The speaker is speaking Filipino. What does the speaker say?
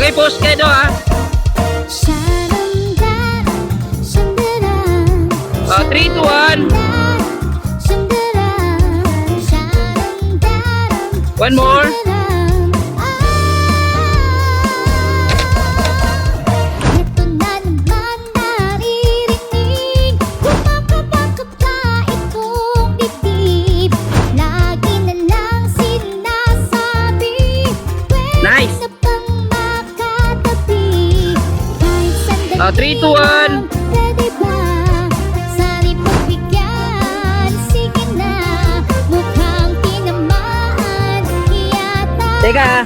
Okay, post kayo do ha. 3, 2, 1. One more. Nice. 3, 2, 1. Teka,